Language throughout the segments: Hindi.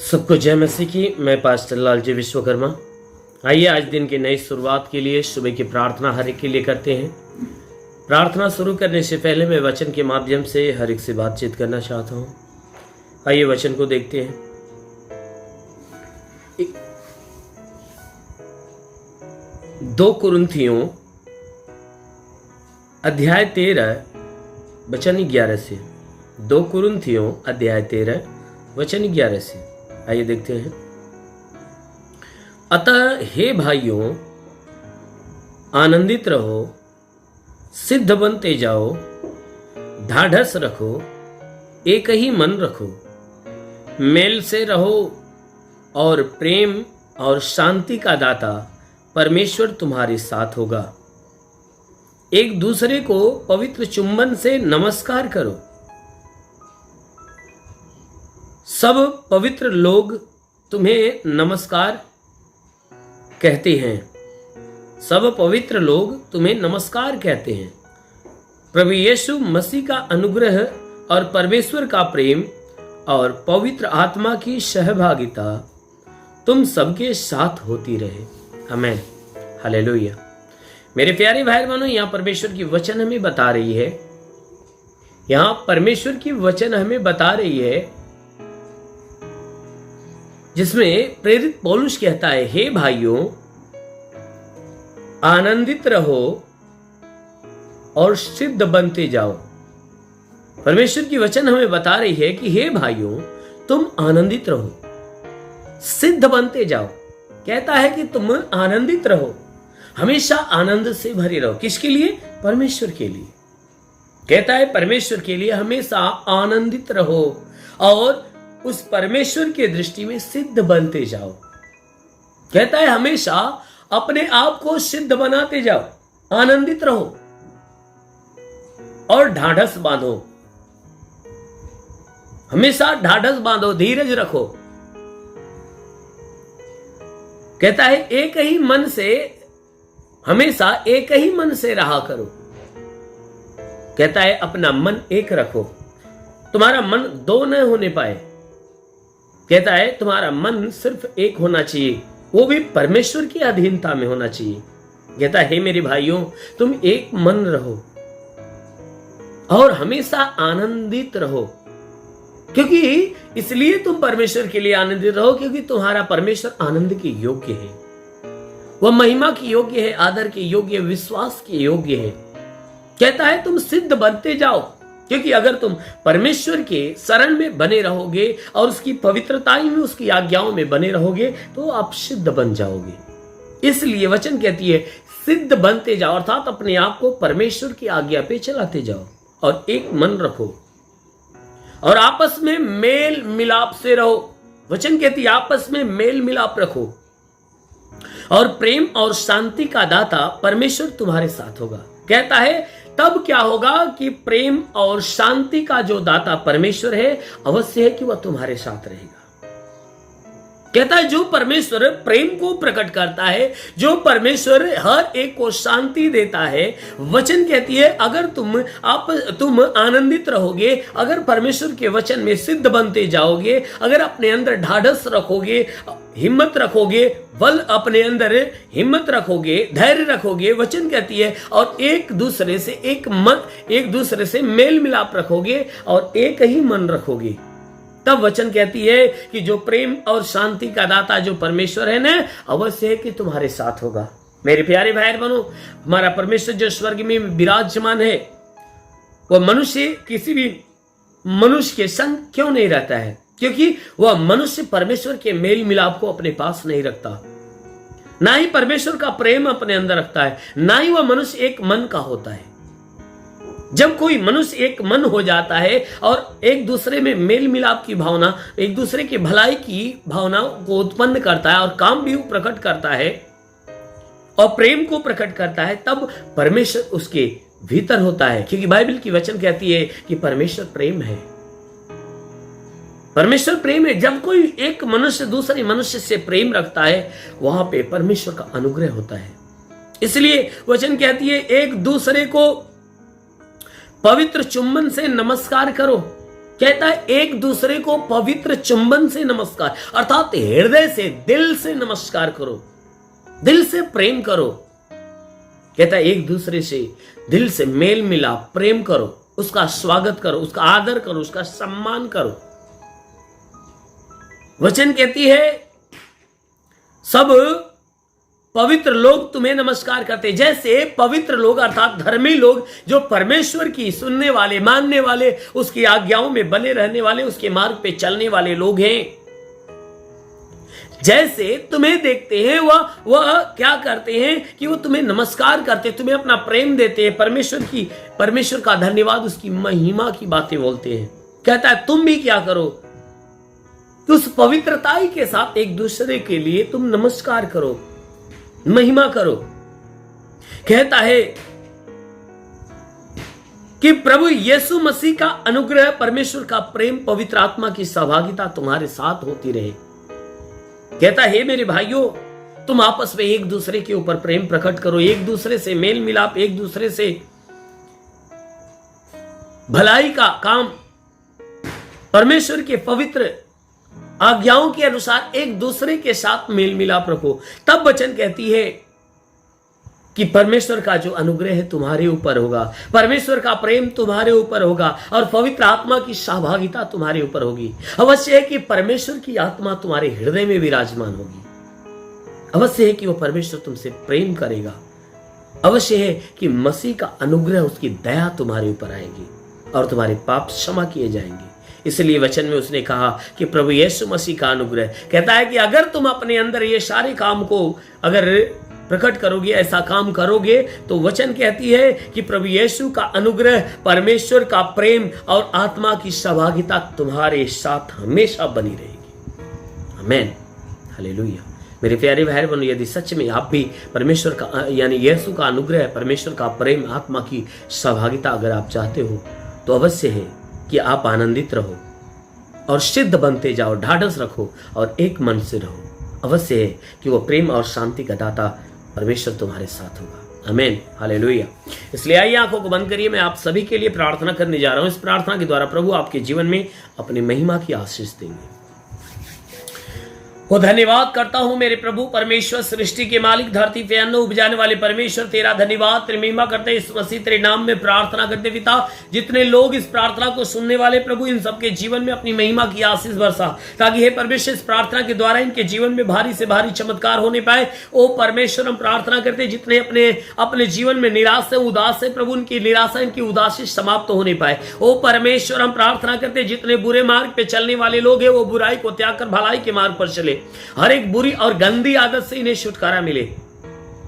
सबको जय मसीह की। मैं पास्टर लालजी विश्वकर्मा। आइए आज दिन की नई शुरुआत के लिए सुबह की प्रार्थना हर एक के लिए करते हैं। प्रार्थना शुरू करने से पहले मैं वचन के माध्यम से हर एक से बातचीत करना चाहता हूँ। आइए वचन को देखते हैं। 2 कुरिन्थियों अध्याय 13 वचन 11 से। 2 कुरिन्थियों अध्याय 13 वचन 11 से। आइए देखते हैं। अतः हे भाइयों, आनंदित रहो, सिद्ध बनते जाओ, ढाढ़स रखो, एक ही मन रखो, मेल से रहो और प्रेम और शांति का दाता परमेश्वर तुम्हारे साथ होगा। एक दूसरे को पवित्र चुंबन से नमस्कार करो। सब पवित्र लोग तुम्हें नमस्कार कहते हैं। सब पवित्र लोग तुम्हें नमस्कार कहते हैं। प्रभु यीशु मसीह का अनुग्रह और परमेश्वर का प्रेम और पवित्र आत्मा की सहभागिता तुम सबके साथ होती रहे। आमीन, हालेलुया। मेरे प्यारे भाई बहनों, यहाँ परमेश्वर की वचन हमें बता रही है। यहाँ परमेश्वर की वचन हमें बता रही है जिसमें प्रेरित पौलुस कहता है, हे भाइयों, आनंदित रहो और सिद्ध बनते जाओ। परमेश्वर की वचन हमें बता रही है कि हे भाइयों, तुम आनंदित रहो, सिद्ध बनते जाओ। कहता है कि तुम आनंदित रहो, हमेशा आनंद से भरे रहो। किसके लिए? परमेश्वर के लिए। कहता है परमेश्वर के लिए हमेशा आनंदित रहो और उस परमेश्वर के दृष्टि में सिद्ध बनते जाओ। कहता है हमेशा अपने आप को सिद्ध बनाते जाओ, आनंदित रहो और ढाढ़स बांधो। हमेशा ढाढ़स बांधो, धीरज रखो। कहता है एक ही मन से, हमेशा एक ही मन से रहा करो। कहता है अपना मन एक रखो, तुम्हारा मन 2 न होने पाए। कहता है तुम्हारा मन सिर्फ एक होना चाहिए, वो भी परमेश्वर की अधीनता में होना चाहिए। कहता है हे मेरे भाइयों, तुम एक मन रहो और हमेशा आनंदित रहो। क्योंकि इसलिए तुम परमेश्वर के लिए आनंदित रहो क्योंकि तुम्हारा परमेश्वर आनंद के योग्य है। वह महिमा की योग्य है, आदर के योग्य है, विश्वास के योग्य है। कहता है तुम सिद्ध बनते जाओ, क्योंकि अगर तुम परमेश्वर के शरण में बने रहोगे और उसकी पवित्रताई में, उसकी आज्ञाओं में बने रहोगे तो आप सिद्ध बन जाओगे। इसलिए वचन कहती है सिद्ध बनते जाओ, अर्थात अपने आप को परमेश्वर की आज्ञा पे चलाते जाओ और एक मन रखो और आपस में मेल मिलाप से रहो। वचन कहती है आपस में मेल मिलाप रखो और प्रेम और शांति का दाता परमेश्वर तुम्हारे साथ होगा। कहता है तब क्या होगा कि प्रेम और शांति का जो दाता परमेश्वर है, अवश्य है कि वह तुम्हारे साथ रहेगा। कहता है जो परमेश्वर प्रेम को प्रकट करता है, जो परमेश्वर हर एक को शांति देता है, वचन कहती है अगर तुम आनंदित रहोगे, अगर परमेश्वर के वचन में सिद्ध बनते जाओगे, अगर अपने अंदर ढाढ़स रखोगे, हिम्मत रखोगे, बल अपने अंदर हिम्मत रखोगे, धैर्य रखोगे, वचन कहती है, और एक दूसरे से मेल मिलाप रखोगे और एक ही मन रखोगे, तब वचन कहती है कि जो प्रेम और शांति का दाता जो परमेश्वर है ना, अवश्य है कि तुम्हारे साथ होगा। मेरे प्यारे भाई बहनों, हमारा परमेश्वर जो स्वर्ग में विराजमान है, वह मनुष्य किसी भी मनुष्य के संग क्यों नहीं रहता है? क्योंकि वह मनुष्य परमेश्वर के मेल मिलाप को अपने पास नहीं रखता, ना ही परमेश्वर का प्रेम अपने अंदर रखता है, ना ही वह मनुष्य एक मन का होता है। जब कोई मनुष्य एक मन हो जाता है और एक दूसरे में मेल मिलाप की भावना, एक दूसरे की भलाई की भावना को उत्पन्न करता है और काम भी प्रकट करता है और प्रेम को प्रकट करता है, तब परमेश्वर उसके भीतर होता है। क्योंकि बाइबल की वचन कहती है कि परमेश्वर प्रेम है। परमेश्वर प्रेम है। जब कोई एक मनुष्य दूसरे मनुष्य से प्रेम रखता है, वहां पे परमेश्वर का अनुग्रह होता है। इसलिए वचन कहती है एक दूसरे को पवित्र चुंबन से नमस्कार करो। कहता है एक दूसरे को पवित्र चुंबन से नमस्कार, अर्थात हृदय से, दिल से नमस्कार करो, दिल से प्रेम करो। कहता है एक दूसरे से दिल से मेल मिलाप, प्रेम करो, उसका स्वागत करो, उसका आदर करो, उसका सम्मान करो। वचन कहती है सब पवित्र लोग तुम्हें नमस्कार करते। जैसे पवित्र लोग अर्थात धर्मी लोग, जो परमेश्वर की सुनने वाले, मानने वाले, उसकी आज्ञाओं में बने रहने वाले, उसके मार्ग पे चलने वाले लोग हैं, जैसे तुम्हें देखते हैं वह क्या करते हैं कि वो तुम्हें नमस्कार करते, तुम्हें अपना प्रेम देते हैं, परमेश्वर का धन्यवाद, उसकी महिमा की बातें बोलते हैं। कहता है तुम भी क्या करो कि उस पवित्रताई के साथ एक दूसरे के लिए तुम नमस्कार करो, महिमा करो। कहता है कि प्रभु यीशु मसीह का अनुग्रह, परमेश्वर का प्रेम, पवित्र आत्मा की सहभागिता तुम्हारे साथ होती रहे। कहता है मेरे भाइयों, तुम आपस में एक दूसरे के ऊपर प्रेम प्रकट करो, एक दूसरे से मेल मिलाप, एक दूसरे से भलाई का काम, परमेश्वर के पवित्र आज्ञाओं के अनुसार एक दूसरे के साथ मेल मिलाप रखो। तब वचन कहती है कि परमेश्वर का जो अनुग्रह है तुम्हारे ऊपर होगा, परमेश्वर का प्रेम तुम्हारे ऊपर होगा और पवित्र आत्मा की सहभागिता तुम्हारे ऊपर होगी। अवश्य है कि परमेश्वर की आत्मा तुम्हारे हृदय में विराजमान होगी। अवश्य है कि वो परमेश्वर तुमसे प्रेम करेगा। अवश्य है कि मसीह का अनुग्रह, उसकी दया तुम्हारे ऊपर आएगी और तुम्हारे पाप क्षमा किए जाएंगे। इसलिए वचन में उसने कहा कि प्रभु यीशु मसीह का अनुग्रह, कहता है कि अगर तुम अपने अंदर ये सारे काम को अगर प्रकट करोगे, ऐसा काम करोगे, तो वचन कहती है कि प्रभु यीशु का अनुग्रह, परमेश्वर का प्रेम और आत्मा की सहभागिता तुम्हारे साथ हमेशा बनी रहेगी। आमीन, हालेलुया। मेरे प्यारे भाई बहनों, यदि सच में आप भी परमेश्वर का यानी यीशु का अनुग्रह, परमेश्वर का प्रेम, आत्मा की सहभागिता अगर आप चाहते हो, तो अवश्य है कि आप आनंदित रहो और सिद्ध बनते जाओ, ढाढ़स रखो और एक मन से रहो। अवश्य है कि वो प्रेम और शांति का दाता परमेश्वर तुम्हारे साथ होगा। आमीन, हालेलुया। इसलिए आइए आंखों को बंद करिए, मैं आप सभी के लिए प्रार्थना करने जा रहा हूं। इस प्रार्थना के द्वारा प्रभु आपके जीवन में अपनी महिमा की आशीष देंगे। वो धन्यवाद करता हूं मेरे प्रभु परमेश्वर, सृष्टि के मालिक, धरती पे अन्न उपजाने वाले परमेश्वर, तेरा धन्यवाद, तेरी महिमा करते इस मसीह तेरे नाम में प्रार्थना करते पिता। जितने लोग इस प्रार्थना को सुनने वाले प्रभु, इन सबके जीवन में अपनी महिमा की आशीष बरसा, ताकि हे परमेश्वर इस प्रार्थना के द्वारा इनके जीवन में भारी से भारी चमत्कार होने पाए। ओ परमेश्वर, हम प्रार्थना करते जितने अपने जीवन में निराश है, उदास है प्रभु, उनकी निराशा, इनकी उदासी समाप्त होने पाए। ओ परमेश्वर, हम प्रार्थना करते जितने बुरे मार्ग पे चलने वाले लोग हैं, वो बुराई को त्याग कर भलाई के मार्ग पर चले, हर एक बुरी और गंदी आदत से इन्हें छुटकारा मिले।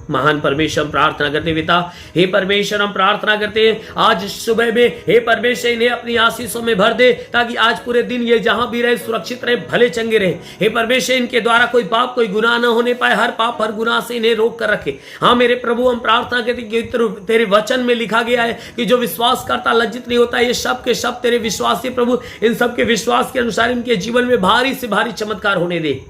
महान परमेश्वर, हम प्रार्थना करते पिता, हे परमेश्वर हम प्रार्थना करते हैं आज सुबह में, हे परमेश्वर इन्हें अपनी आशीषों में भर दे, ताकि आज पूरे दिन ये जहां भी रहे सुरक्षित रहे, भले चंगे रहे। हे परमेश्वर इनके द्वारा कोई पाप, कोई गुनाह न होने पाए, हर पाप हर गुनाह से इन्हें रोक कर रखे। हाँ मेरे प्रभु, हम प्रार्थना करते कि तेरे वचन में लिखा गया है कि जो विश्वास करता लज्जित नहीं होता। ये सब के सब तेरे विश्वासी प्रभु, इन सबके विश्वास के अनुसार इनके जीवन में भारी से भारी चमत्कार होने दे।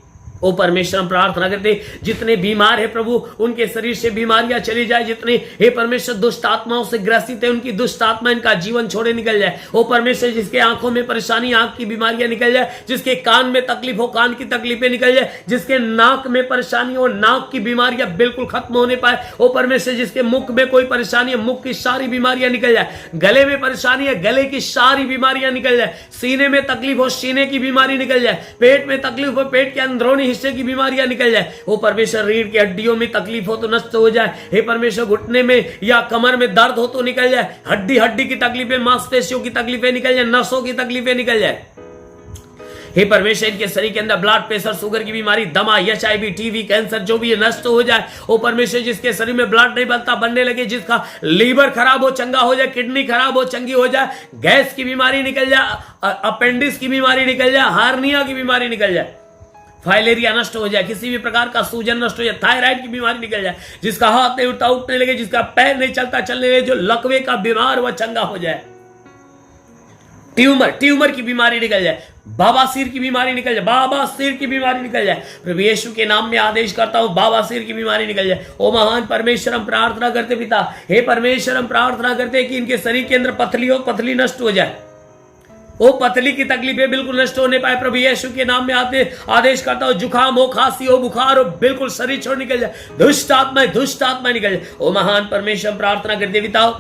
ओ परमेश्वर, हम प्रार्थना करते जितने बीमार है प्रभु, उनके शरीर से बीमारियां चली जाए। जितने हे परमेश्वर दुष्ट आत्माओं से ग्रसित है, उनकी दुष्ट आत्मा इनका जीवन छोड़े निकल जाए। ओ परमेश्वर, जिसके आंखों में परेशानी, आंख की बीमारियां निकल जाए, जिसके कान में तकलीफ हो, कान की तकलीफें निकल जाए, जिसके नाक में परेशानी हो, नाक की बीमारियां बिल्कुल खत्म होने पाए। ओ परमेश्वर, जिसके मुख में कोई परेशानी है, मुख की सारी बीमारियां निकल जाए। गले में परेशानी है, गले की सारी बीमारियां निकल जाए। सीने में तकलीफ हो, सीने की बीमारी निकल जाए। पेट में तकलीफ हो, पेट के अंदरूनी हिस्से की बीमारियां निकल जाए। ओ परमेश्वर, रीढ़ की हड्डियों में तकलीफ हो तो नष्ट हो जाए। हे परमेश्वर, घुटने में या कमर में दर्द हो तो निकल जाए। हड्डी की तकलीफें, मांसपेशियों की तकलीफें निकल जाए, नसों की तकलीफें निकल जाए। हे परमेश्वर, इनके शरीर के अंदर ब्लड प्रेशर, शुगर की बीमारी, दमा, HIV, टीबी, कैंसर जो भी है नष्ट हो जाए। ओ परमेश्वर, जिसके शरीर में ब्लड नहीं बनता, बनने लगे, जिसका लीवर खराब हो चंगा हो जाए, किडनी खराब हो चंगी हो जाए, गैस की बीमारी निकल जाए, अपेंडिक्स की बीमारी निकल जाए, हार्निया की बीमारी निकल जाए, फाइलेरिया नष्ट हो जाए, किसी भी प्रकार का सूजन नष्ट हो जाए, थायराइड की बीमारी निकल जाए, जिसका हाथ नहीं उठता उठने लगे, जिसका पैर नहीं चलता चलने लगे, जो लकवे का बीमार वह चंगा हो जाए। ट्यूमर की बीमारी निकल जाए, बाबासीर की बीमारी निकल जाए, बाबासीर की बीमारी निकल जाए। प्रभु यीशु के नाम में आदेश करता हूं, बाबासीर की बीमारी निकल जाए। ओ महान परमेश्वर, हम प्रार्थना करते पिता, हे परमेश्वर हम प्रार्थना करते कि इनके शरीर के अंदर पथली हो, पथली नष्ट हो जाए। वो पतली की तकलीफें बिल्कुल नष्ट होने पाए। प्रभु यीशु के नाम में आते आदेश करता हूं, जुकाम हो, खांसी हो, बुखार हो, बिल्कुल शरीर छोड़ निकल जाए, दुष्ट आत्मा निकल जाए। ओ महान परमेश्वर, प्रार्थना करते बिताओ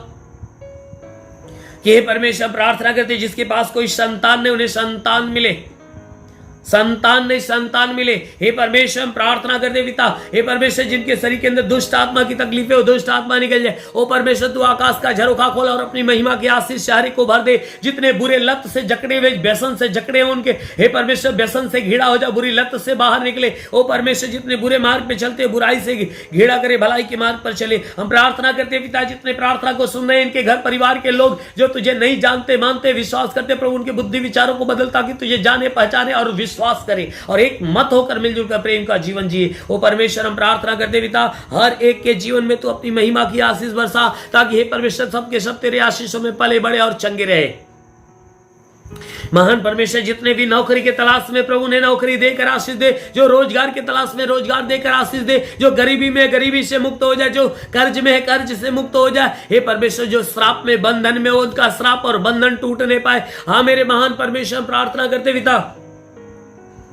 कि हे परमेश्वर, प्रार्थना करते जिसके पास कोई संतान नहीं, उन्हें संतान मिले, संतान नहीं संतान मिले। हे परमेश्वर, प्रार्थना करते पिता, हे परमेश्वर, जिनके शरीर के अंदर दुष्ट आत्मा की तकलीफें हो, दुष्ट आत्मा निकल जाए। ओ परमेश्वर, तू आकाश का झरोखा खोला और अपनी महिमा की आशीष शहर को भर दे। जितने बुरे लत से जकड़े हुए, व्यसन से जकड़े हुए, उनके हे परमेश्वर व्यसन से घिरा हो जाओ, बुरी लत से बाहर निकले। ओ परमेश्वर, जितने बुरे मार्ग पे चलते, बुराई से घिरा करे, भलाई के मार्ग पर चले। हम प्रार्थना करते पिता, जितने प्रार्थना को सुन रहे हैं, इनके घर परिवार के लोग जो तुझे नहीं जानते, मानते, विश्वास करते, प्रभु उनके बुद्धि विचारों को बदल, ताकि तुझे जाने, पहचाने और विश्वास करे और एक मत होकर मिलजुल कर प्रेम का जीवन जिए। ओ परमेश्वर, हम प्रार्थना करते पिता, हर एक के जीवन में तू अपनी महिमा की आशीष बरसा, ताकि हे परमेश्वर, सबके सब तेरे आशीषों में पले बड़े और चंगे रहे। महान परमेश्वर, जितने भी नौकरी के तलाश में, प्रभु ने नौकरी देकर आशीष दे। जो रोजगार के तलाश में, रोजगार देकर आशीष दे। जो गरीबी में, गरीबी से मुक्त हो जाए। जो कर्ज में है, कर्ज से मुक्त हो जाए। हे परमेश्वर, जो श्राप में, बंधन में, उनका श्राप और बंधन टूटने पाए। हाँ मेरे महान परमेश्वर, प्रार्थना करते पिता,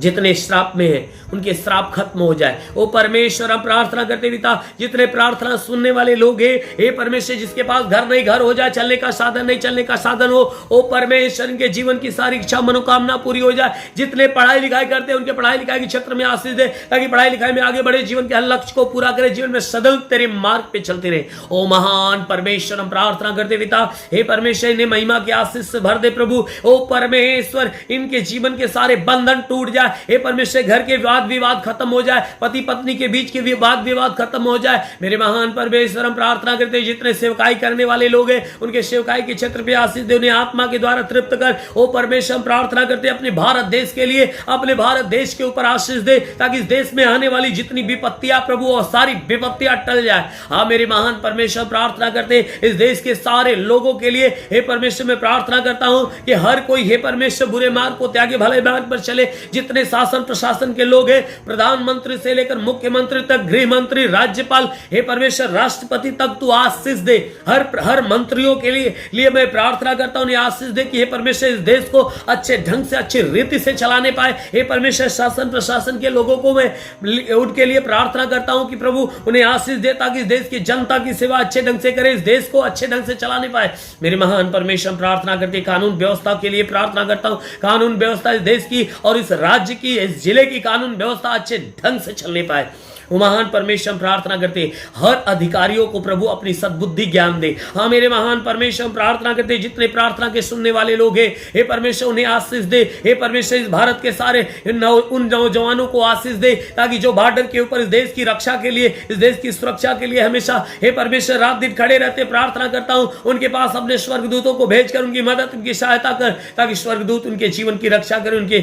जितने श्राप में है, उनके श्राप खत्म हो जाए। ओ परमेश्वर, हम प्रार्थना करते पिता, जितने प्रार्थना सुनने वाले लोग हैं, हे परमेश्वर, जिसके पास घर नहीं, घर हो जाए, चलने का साधन नहीं, चलने का साधन हो। ओ परमेश्वर, इनके जीवन की सारी इच्छा, मनोकामना पूरी हो जाए। जितने पढ़ाई लिखाई करते हैं, उनके पढ़ाई लिखाई के क्षेत्र में आशीष दे, ताकि पढ़ाई लिखाई में आगे बढ़े, जीवन के हर लक्ष्य को पूरा करे, जीवन में सदैव तेरे मार्ग पे चलते रहे। ओ महान परमेश्वर, हम प्रार्थना करते पिता, हे परमेश्वर, इन्हें महिमा की आशीष से भर दे प्रभु। ओ परमेश्वर, इनके जीवन के सारे बंधन टूट जाए। हे परमेश्वर, घर के वाद विवाद खत्म हो जाए, पति पत्नी के बीच के वाद विवाद खत्म हो जाए। मेरे महान परमेश्वर, हम प्रार्थना करते हैं, जितने सेवकाई करने वाले लोग हैं, उनके सेवकाई के क्षेत्र पे आशीष दे, उन्हें आत्मा के द्वारा तृप्त कर। ओ परमेश्वर, हम प्रार्थना करते हैं अपने भारत देश के लिए, अपने भारत देश के ऊपर आशीष दे, ताकि इस देश में आने वाली जितनी विपत्तियां, प्रभु, और सारी विपत्तियां टल जाए। हाँ मेरे महान परमेश्वर, प्रार्थना करते हैं इस देश के सारे लोगों के लिए। हे परमेश्वर, मैं प्रार्थना करता हूं कि हर कोई, हे परमेश्वर, बुरे मार्ग को त्यागे भले मार्ग पर चले। जितने शासन प्रशासन के लोग हैं, प्रधानमंत्री से लेकर मुख्यमंत्री तक, गृह मंत्री, राज्यपाल, हे परमेश्वर, राष्ट्रपति तक तू आशीष दे। हर मंत्रियों के लिए मैं प्रार्थना करता हूं, आशीष दे कि हे परमेश्वर, इस देश को अच्छे ढंग से, अच्छी रीति से चलाने पाए। हे परमेश्वर, शासन प्रशासन के लोगों को मैं उनके लिए प्रार्थना करता हूं कि प्रभु उन्हें आशीष दे, ताकि इस देश की जनता की सेवा अच्छे ढंग से करे, इस देश को अच्छे ढंग से चलाने पाए। मेरे महान परमेश्वर, प्रार्थना करते कानून व्यवस्था के लिए प्रार्थना करता हूं। कानून व्यवस्था इस देश की और इस राज्य की, इस जिले की कानून व्यवस्था अच्छे ढंग से चलने पाए। वो महान परमेश्वर, प्रार्थना करते हर अधिकारियों को प्रभु अपनी सद्बुद्धि ज्ञान दे। हाँ मेरे महान परमेश्वर, प्रार्थना करते जितने प्रार्थना के सुनने वाले लोग हैं, हे परमेश्वर, उन्हें आशीष दे। हे परमेश्वर, इस भारत के सारे उन नौजवानों को आशीष दे, ताकि जो बॉर्डर के ऊपर इस देश की रक्षा के लिए, इस देश की सुरक्षा के लिए हमेशा, हे परमेश्वर, रात दिन खड़े रहते, प्रार्थना करता हूं, उनके पास अपने स्वर्गदूतों को भेजकर उनकी मदद, उनकी सहायता कर, ताकि स्वर्गदूत उनके जीवन की रक्षा करे, उनके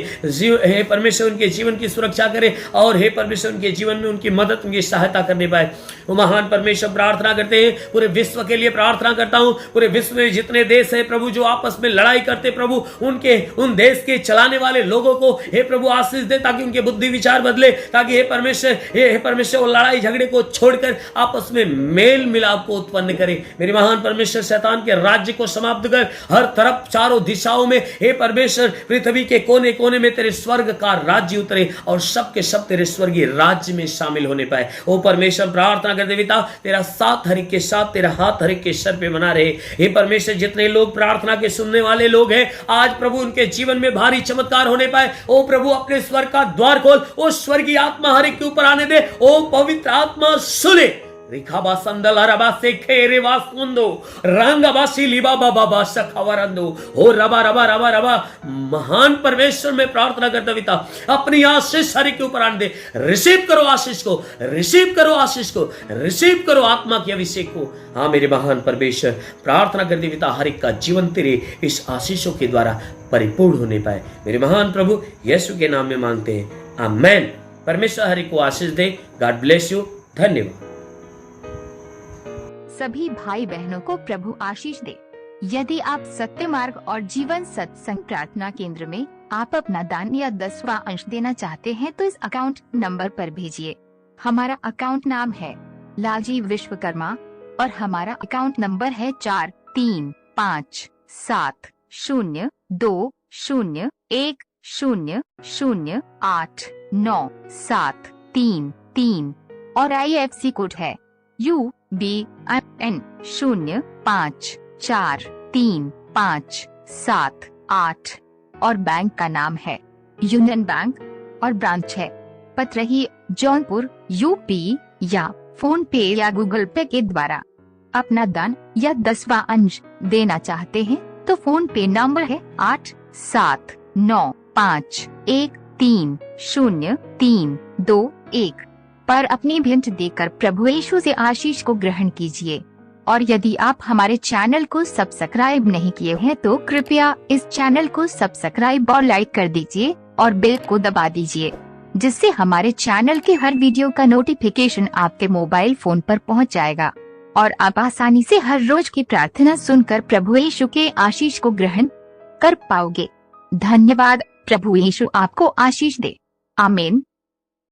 हे परमेश्वर, उनके जीवन की सुरक्षा करे, और हे परमेश्वर, उनके जीवन में उनकी मदद, उनकी सहायता करने पाए। वो महान परमेश्वर, प्रार्थना करते हैं पूरे विश्व के लिए प्रार्थना करता हूं। पूरे विश्व में जितने देश हैं प्रभु, जो आपस में लड़ाई करते, प्रभु उन देश के चलाने वाले लोगों को हे प्रभु आशीष दे, ताकि उनके बुद्धि विचार बदले, ताकि हे परमेश्वर, वो लड़ाई झगड़े को छोड़कर आपस में मेल मिलाप को उत्पन्न करे। मेरे महान परमेश्वर, शैतान के राज्य को समाप्त कर, हर तरफ चारों दिशाओं में, हे परमेश्वर, पृथ्वी के कोने कोने में तेरे स्वर्ग का राज्य उतरे, और सबके सब तेरे स्वर्गीय राज्य में शामिल होने पाए। ओ परमेश्वर, प्रार्थना करते पिता, तेरा साथ हर एक के साथ, तेरा हाथ हर एक के सर पे बना रहे। हे परमेश्वर, जितने लोग प्रार्थना के सुनने वाले लोग हैं, आज प्रभु उनके जीवन में भारी चमत्कार होने पाए। ओ प्रभु, अपने स्वर्ग का द्वार खोल, ओ स्वर्गीय आत्मा हर एक के ऊपर आने दे। ओ पवित्र आत्मा सुने, रिखाबा संदल अरबा से खेरे वासुंदो रंगबासी लिबा बाबा सखवरंदो हो रबा रबा रबा रबा। महान परमेश्वर, में प्रार्थना करता पिता, अपनी आशीष हर एक के ऊपर आने दे। रिसीव करो आशीष को, रिसीव करो आशीष को, रिसीव करो आत्मा के अभिषेक को। हाँ मेरे महान परमेश्वर, प्रार्थना करते पिता, हर एक का जीवन तेरे इस आशीषों के द्वारा परिपूर्ण होने पाए। मेरे महान प्रभु यीशु के नाम में मांगते हैं, आमेन। परमेश्वर हर एक को आशीष दे। God bless you. धन्यवाद। सभी भाई बहनों को प्रभु आशीष दे। यदि आप सत्य मार्ग और जीवन सत्संग प्रार्थना केंद्र में आप अपना दान या 10वां अंश देना चाहते हैं, तो इस अकाउंट नंबर पर भेजिए। हमारा अकाउंट नाम है लालजी विश्वकर्मा और हमारा अकाउंट नंबर है 435702 101089733 और IFSC कोड है UBIN 054357 और बैंक का नाम है यूनियन बैंक और ब्रांच है पतरही जौनपुर यूपी या फोन पे या गूगल पे के द्वारा अपना दान या 10वां अंश देना चाहते हैं तो फोन पे नंबर है 8795130321 पर अपनी भेंट देकर प्रभु यीशु से आशीष को ग्रहण कीजिए। और यदि आप हमारे चैनल को सब्सक्राइब नहीं किए हैं तो कृपया इस चैनल को सब्सक्राइब और लाइक कर दीजिए और बेल को दबा दीजिए, जिससे हमारे चैनल के हर वीडियो का नोटिफिकेशन आपके मोबाइल फोन पर पहुंच जाएगा और आप आसानी से हर रोज की प्रार्थना सुनकर प्रभु यीशु के आशीष को ग्रहण कर पाओगे। धन्यवाद। प्रभु यीशु आपको आशीष दे। आमीन।